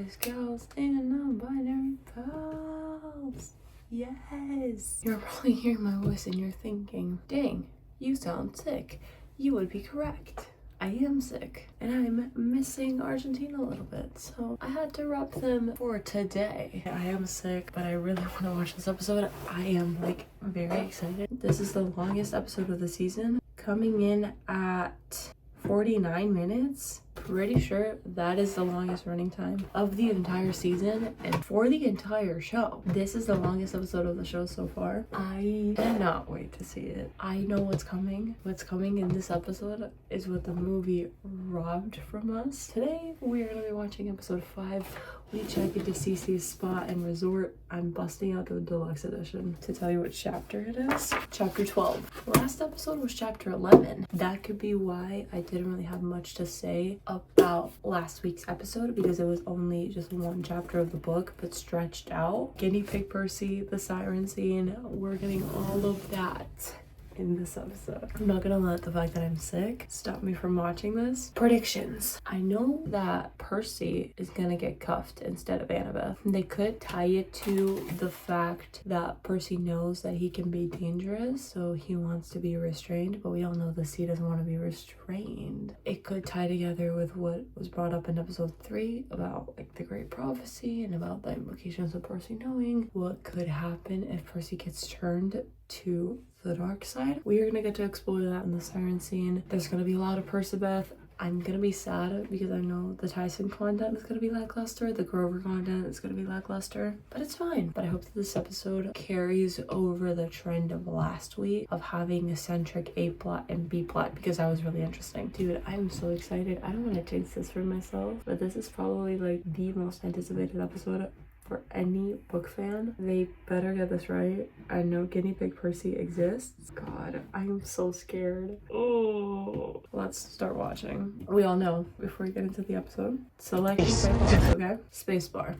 boys, girls, and non-binary pals. Yes. You're probably hearing my voice and you're thinking, dang, you sound sick. You would be correct. I am sick and I'm missing Argentina a little bit, so I had to rep them for today. I am sick, but I really want to watch this episode. I am like very excited. This is the longest episode of the season, coming in at 49 minutes. Pretty sure that is the longest running time of the entire season and for the entire show. This is the longest episode of the show so far. I cannot wait to see it. I know what's coming. What's coming in this episode is what the movie robbed from us. Today we are going to be watching episode 5. We check into Cece's Spa and Resort. I'm busting out the deluxe edition to tell you which chapter it is. Chapter 12. Last episode was chapter 11. That could be why I didn't really have much to say about last week's episode, because it was only just one chapter of the book but stretched out. Guinea Pig Percy, the siren scene, we're getting all of that in this episode. I'm not gonna let the fact that I'm sick stop me from watching this. Predictions. I know that Percy is gonna get cuffed instead of Annabeth. They could tie it to the fact that Percy knows that he can be dangerous, so he wants to be restrained, but we all know the sea doesn't want to be restrained. It could tie together with what was brought up in episode 3 about like the great prophecy and about the implications of Percy knowing what could happen if Percy gets turned to the dark side. We are gonna get to explore that in the siren scene. There's gonna be a lot of Percabeth. I'm gonna be sad because I know the Tyson content is gonna be lackluster, the Grover content is gonna be lackluster, but it's fine. But I hope that this episode carries over the trend of last week of having eccentric A plot and B plot, because that was really interesting. Dude, I'm so excited. I don't want to jinx this for myself, but this is probably like the most anticipated episode for any book fan. They better get this right. I know Guinea Pig Percy exists. God, I am so scared. Oh, let's start watching. We all know before we get into the episode. Select okay? Spacebar.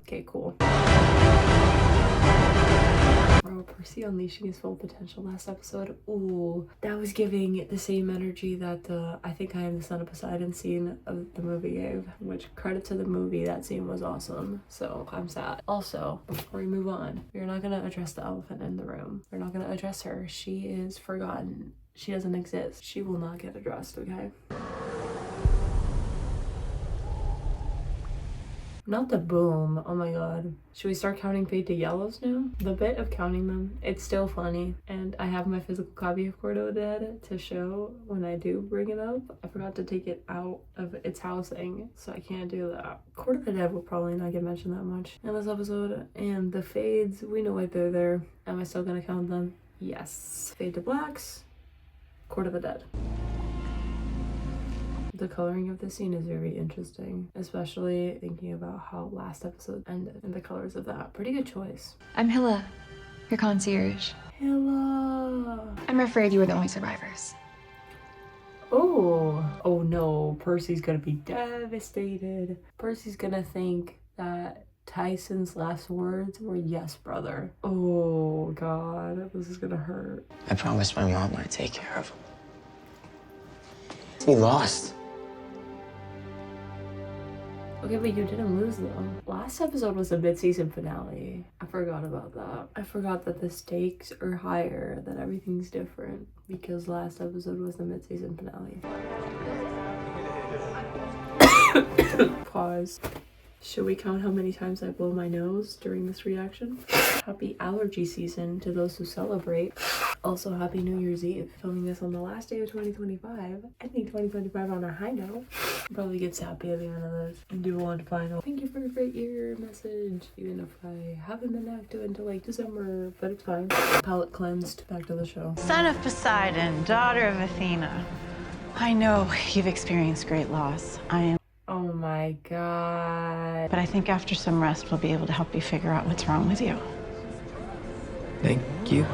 Okay, cool. Bro, Percy unleashing his full potential last episode. Ooh, that was giving the same energy that the I Think I Am the Son of Poseidon scene of the movie gave, which credit to the movie, that scene was awesome. So I'm sad. Also, before we move on, we're not gonna address the elephant in the room. We're not gonna address her. She is forgotten. She doesn't exist. She will not get addressed, okay? Not the boom. Oh my god. Should we start counting fade to yellows now? The bit of counting them, it's still funny. And I have my physical copy of Cordo Dead to show when I do bring it up. I forgot to take it out of its housing, so I can't do that. Cordo Dead will probably not get mentioned that much in this episode. And the fades, we know why they're there. Am I still gonna count them? Yes. Fade to blacks. Cordo Dead. The coloring of the scene is very interesting, especially thinking about how last episode ended and the colors of that. Pretty good choice. I'm Hilla, your concierge. Hilla. I'm afraid you were the only survivors. Oh no, Percy's gonna be devastated. Percy's gonna think that Tyson's last words were yes, brother. Oh god, this is gonna hurt. I promised my mom I'd take care of him. He lost. Okay, but you didn't lose though. Last episode was a mid-season finale. I forgot about that. I forgot that the stakes are higher, that everything's different, because last episode was the mid-season finale. Pause. Should we count how many times I blow my nose during this reaction? Happy allergy season to those who celebrate. Also, happy New Year's Eve. Filming this on the last day of 2025. Ending 2025 on a high note. Probably get sappy at the end of this and do one final thank you for a great year message. Even if I haven't been active until like December, but it's fine. Palate cleansed. Back to the show. Son of Poseidon, daughter of Athena. I know you've experienced great loss. Oh my god. But I think after some rest, we'll be able to help you figure out what's wrong with you. Thank you.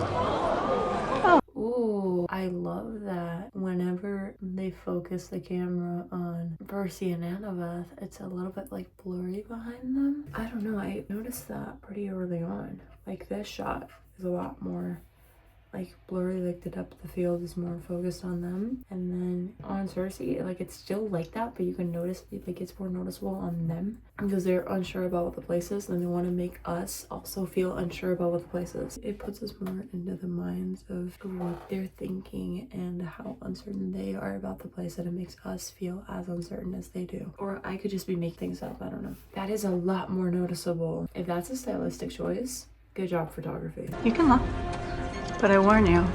Ooh, I love that. Whenever they focus the camera on Percy and Annabeth, it's a little bit like blurry behind them. I don't know, I noticed that pretty early on. Like this shot is a lot more like blurry, like the depth of the field is more focused on them. And then on Cersei, like it's still like that, but you can notice it like it's more noticeable on them because they're unsure about what the place is, and they want to make us also feel unsure about what the place is. It puts us more into the minds of what they're thinking and how uncertain they are about the place, and it makes us feel as uncertain as they do. Or I could just be making things up, I don't know. That is a lot more noticeable. If that's a stylistic choice, good job, photography. You can look, but I warn you,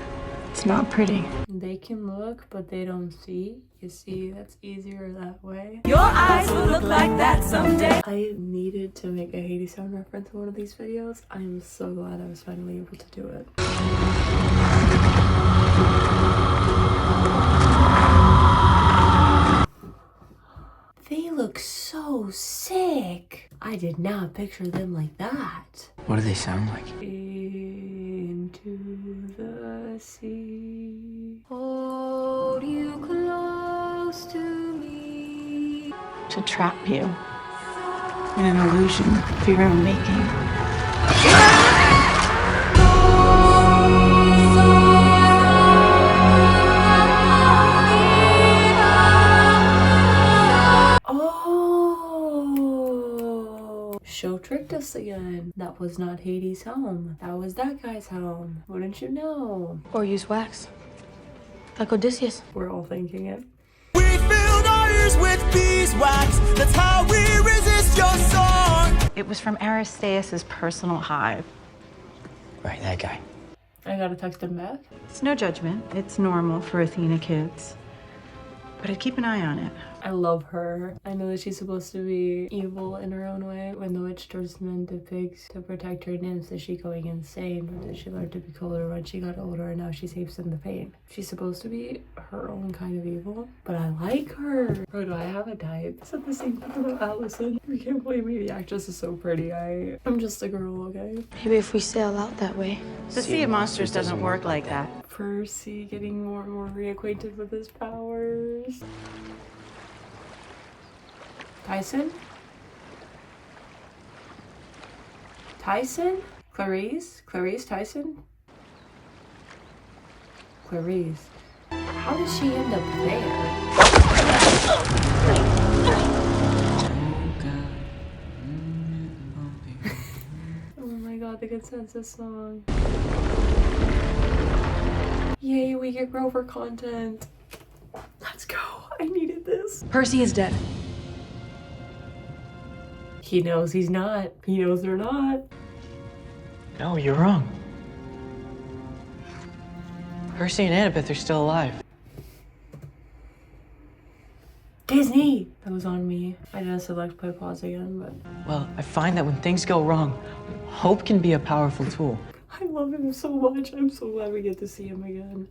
it's not pretty. They can look, but they don't see. You see, that's easier that way. Your eyes will look like that someday. I needed to make a Hadestown reference in one of these videos. I am so glad I was finally able to do it. They look so sick. I did not picture them like that. What do they sound like? Into the sea. Hold you close to me. To trap you in an illusion of your own making. Show tricked us again. That was not Hades' home. That was that guy's home. Wouldn't you know? Or use wax. Like Odysseus. We're all thinking it. We filled our ears with beeswax. That's how we resist your song. It was from Aristaeus' personal hive. Right, that guy. I gotta text him back. It's no judgment. It's normal for Athena kids. But I'd keep an eye on it. I love her. I know that she's supposed to be evil in her own way. When the witch turns them into pigs to protect her nymphs, is she going insane? Or did she learn to be colder when she got older and now she saves them the pain? She's supposed to be her own kind of evil, but I like her. Or do I have a type? I said the same thing about Allison. You can't blame me. The actress is so pretty. I'm just a girl, okay? Maybe if we sail out that way. The Sea of Monsters doesn't work like that. Percy getting more and more reacquainted with his powers. Tyson? Tyson? Clarice? Clarice Tyson? Clarice. How did she end up there? Oh my god, the consensus song. Yay, we get Grover content. Let's go. I needed this. Percy is dead. He knows he's not. He knows they're not. No, you're wrong. Percy and Annabeth are still alive. Disney! That was on me. I didn't select play pause again, but Well, I find that when things go wrong, hope can be a powerful tool. I love him so much. I'm so glad we get to see him again.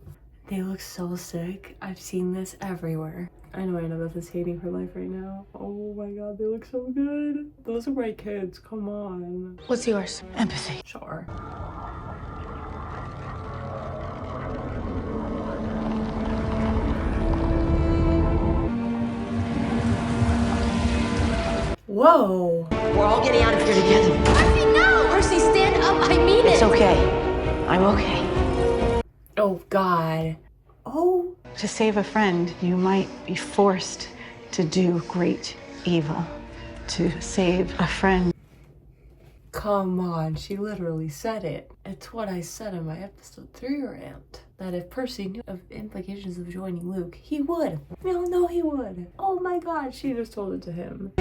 They look so sick. I've seen this everywhere. I know Annabeth is hating her life right now. Oh my god, they look so good. Those are my kids, come on. What's yours? Empathy. Sure. Whoa. We're all getting out of here together. Percy, no! Percy, stand up. I mean it. It's okay. I'm okay. Oh god. Oh. To save a friend, you might be forced to do great evil. To save a friend. Come on, she literally said it. It's what I said in my episode 3 rant. That if Percy knew of implications of joining Luke, he would. We all know he would. Oh my god, she just told it to him.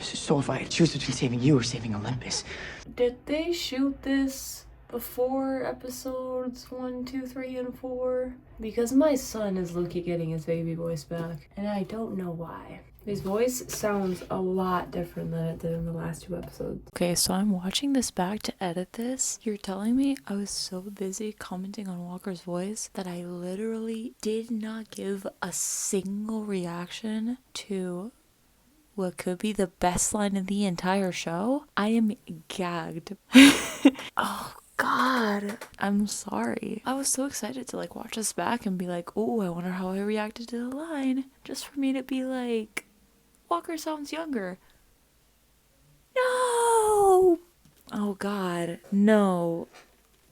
So if I had to choose between saving you or saving Olympus, Did they shoot this before episodes 1, 2, 3, and 4? Because my son is low-key getting his baby voice back, and I don't know why. His voice sounds a lot different than it did in the last 2 episodes. Okay, so I'm watching this back to edit this. You're telling me I was so busy commenting on Walker's voice that I literally did not give a single reaction to what could be the best line in the entire show? I am gagged. Oh god, I'm sorry. I was so excited to like watch this back and be like, oh, I wonder how I reacted to the line, just for me to be like, Walker sounds younger. No! Oh God, no.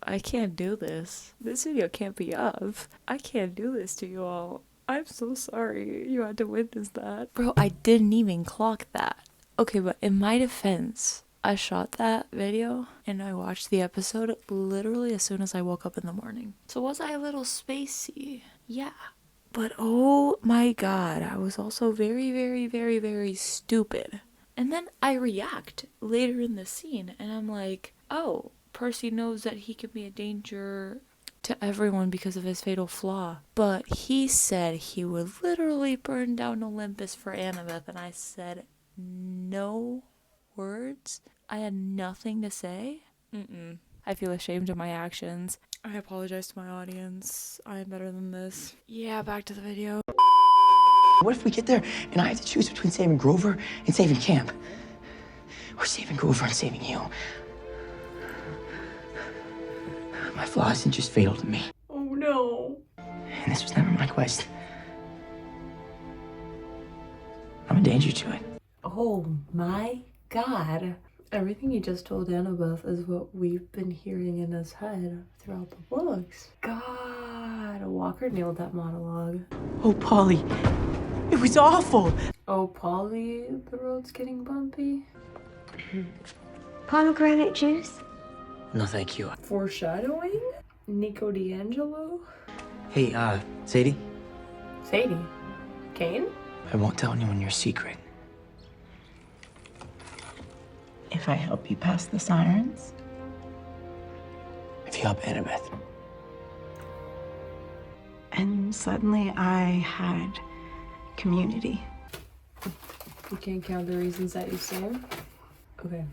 I can't do this. This video can't be up. I can't do this to you all. I'm so sorry you had to witness that. Bro, I didn't even clock that. Okay, but in my defense, I shot that video and I watched the episode literally as soon as I woke up in the morning. So was I a little spacey? Yeah. But oh my God, I was also very, very, very, very stupid. And then I react later in the scene and I'm like, oh, Percy knows that he can be a danger to everyone because of his fatal flaw. But he said he would literally burn down Olympus for Annabeth. And I said, no words. I had nothing to say. I feel ashamed of my actions. I apologize to my audience. I am better than this. Yeah, back to the video. What if we get there and I have to choose between saving Grover and saving Camp? Or saving Grover and saving you? My flaw isn't just fatal to me. Oh no. And this was never my quest. I'm a danger to it. Oh my God. Everything you just told Annabeth is what we've been hearing in his head throughout the books. God, Walker nailed that monologue. Oh, Polly, it was awful. Oh, Polly, the road's getting bumpy. Pomegranate juice? No, thank you. Foreshadowing? Nico D'Angelo? Hey, Sadie? Sadie? Kane? I won't tell anyone your secret. If I help you pass the sirens? If you help Annabeth. And suddenly I had community. You can't count the reasons that you say. Okay.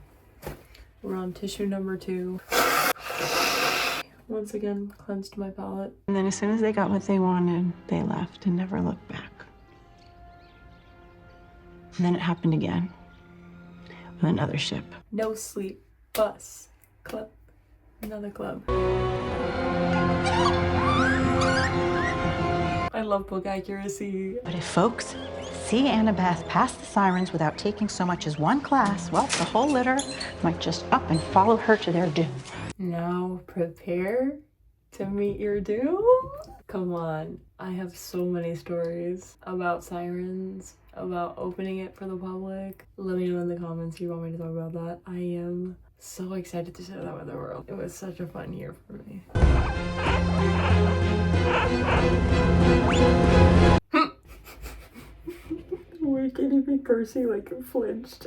We're on tissue number 2. Once again, cleansed my palate. And then as soon as they got what they wanted, they left and never looked back. And then it happened again. With another ship. No sleep. Bus. Club. Another club. I love book accuracy. But if folks see Annabeth pass the sirens without taking so much as one class, well, the whole litter might just up and follow her to their doom. Now prepare to meet your doom? Come on. I have so many stories about sirens, about opening it for the public. Let me know in the comments if you want me to talk about that. I am so excited to share that with the world. It was such a fun year for me. Why can't you be Percy like flinched?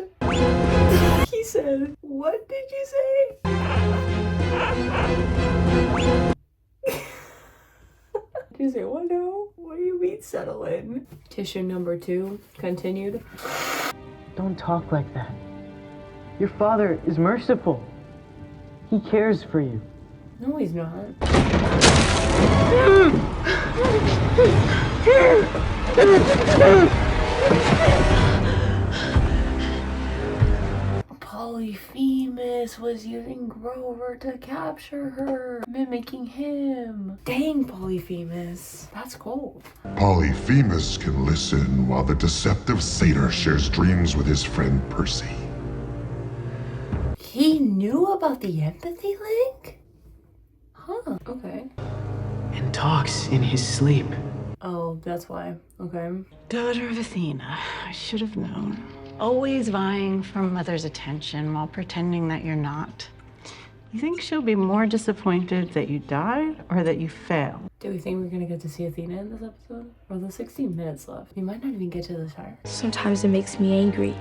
He said, what did you say? Did you say what now? What do you mean settle in? Tissue number 2 continued. Don't talk like that. Your father is merciful. He cares for you. No, he's not. Polyphemus was using Grover to capture her, mimicking him. Dang, Polyphemus. That's cold. Polyphemus can listen while the deceptive satyr shares dreams with his friend Percy. He knew about the empathy link? Huh, okay. And talks in his sleep. Oh, that's why. Okay. Daughter of Athena, I should have known. Always vying for mother's attention while pretending that you're not. You think she'll be more disappointed that you died or that you failed? Do we think we're gonna get to see Athena in this episode? Or the 16 minutes left? We might not even get to the siren. Sometimes it makes me angry.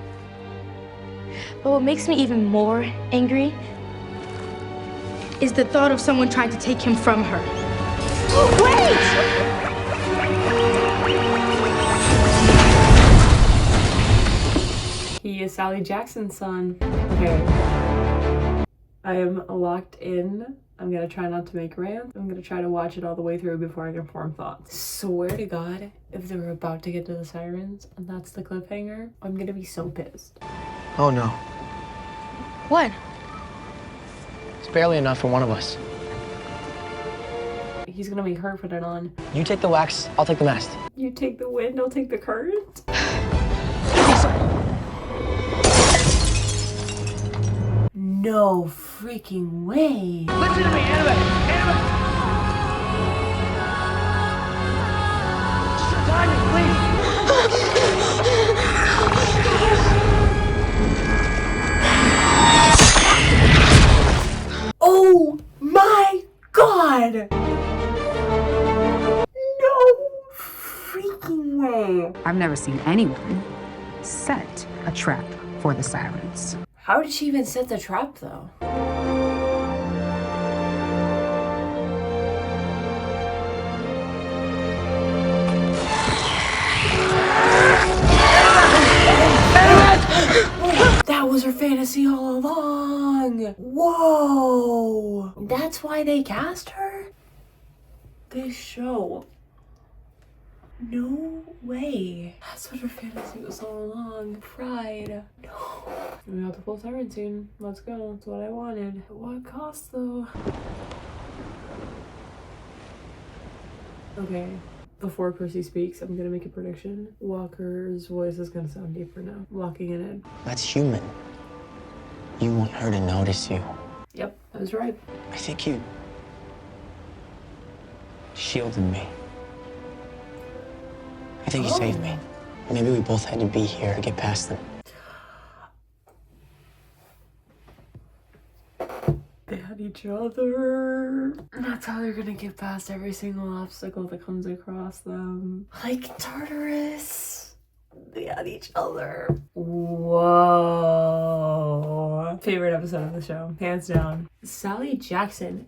But what makes me even more angry is the thought of someone trying to take him from her. Wait! He is Sally Jackson's son. Okay. I am locked in. I'm gonna try not to make rants. I'm gonna try to watch it all the way through before I can form thoughts. Swear to God, if they were about to get to the sirens and that's the cliffhanger, I'm gonna be so pissed. Oh no. What? It's barely enough for one of us. He's gonna make her put it on. You take the wax, I'll take the mast. You take the wind, I'll take the current. No freaking way. Listen to me, Annabeth! Annabeth! Just your timing, please! Oh my god! No freaking way. I've never seen anyone set a trap for the sirens. How did she even set the trap though? That was her fantasy all along. Whoa. That's why they cast her? This show. No way. That's what her fantasy was all along. Pride. No. We got the full siren scene. Let's go. That's what I wanted. At what cost though? Okay. Before Percy speaks, I'm gonna make a prediction. Walker's voice is gonna sound deeper now. Locking it in. That's human. You want her to notice you. Yep, I was right. I think you shielded me. I think you saved me. Maybe we both had to be here to get past them. They had each other. That's how they're gonna get past every single obstacle that comes across them. Like Tartarus. They had each other. Whoa. Favorite episode of the show, hands down. Sally Jackson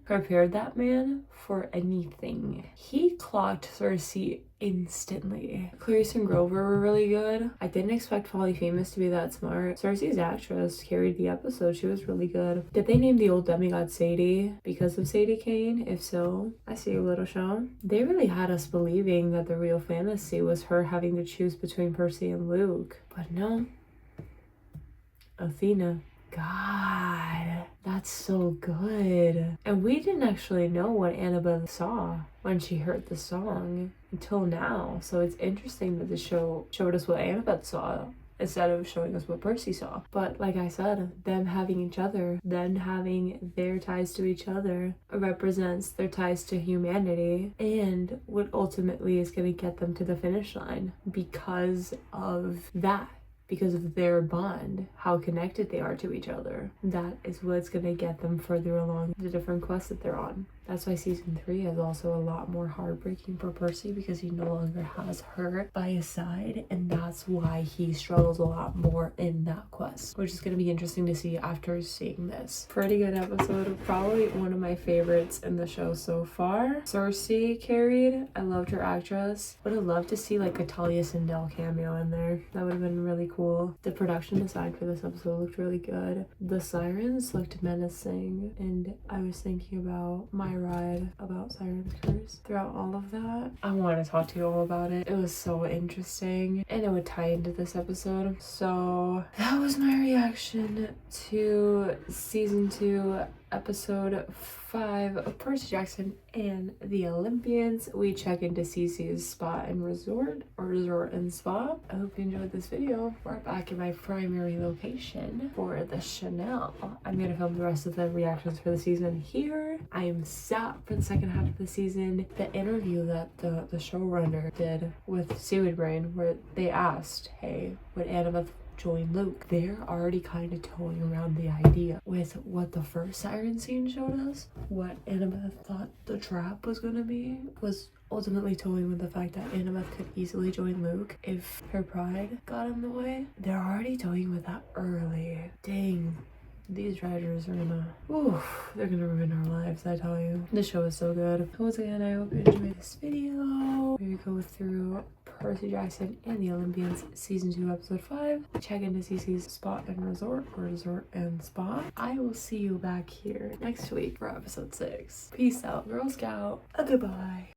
prepared that man for anything. He clocked Cersei instantly. Clarice and Grover were really good. I didn't expect Polly Famous to be that smart. Cersei's actress carried the episode. She was really good. Did they name the old demigod Sadie because of Sadie Kane? If so, I see a little show. They really had us believing that the real fantasy was her having to choose between Percy and Luke. But no. Athena. God, that's so good. And we didn't actually know what Annabeth saw when she heard the song until now. So it's interesting that the show showed us what Annabeth saw instead of showing us what Percy saw. But like I said, them having each other, them having their ties to each other represents their ties to humanity and what ultimately is going to get them to the finish line because of that. Because of their bond, how connected they are to each other. That is what's going to get them further along the different quests that they're on. That's why season 3 is also a lot more heartbreaking for Percy because he no longer has her by his side, and that's why he struggles a lot more in that quest, which is going to be interesting to see after seeing this. Pretty good episode, probably one of my favorites in the show so far. Cersei carried. I loved her actress. Would have loved to see like a Talia Sindel cameo in there. That would have been really cool. The production design for this episode looked really good. The sirens looked menacing, and I was thinking about my ride about Siren's Curse throughout all of that. I want to talk to you all about it. It was so interesting, and it would tie into this episode. So that was my reaction to season 2 episode 5 of Percy Jackson and the Olympians. We check into Cece's spa and resort, or resort and spa. I hope you enjoyed this video. We're back in my primary location for the Chanel. I'm gonna film the rest of the reactions for the season here. I am set for the second half of the season. The interview that the showrunner did with Seaweed Brain, where they asked, hey, would Annabeth join Luke? They're already kind of toying around the idea with what the first siren scene showed us. What Annabeth thought the trap was going to be was ultimately toying with the fact that Annabeth could easily join Luke if her pride got in the way. They're already toying with that early. Dang. These writers are gonna, they're gonna ruin our lives, I tell you. The show is so good. Once again, I hope you enjoyed this video. We go through Percy Jackson and the Olympians season 2 episode 5. Check into Cece's spa and resort, or resort and spa. I will see you back here next week for episode 6. Peace out, Girl Scout. Goodbye.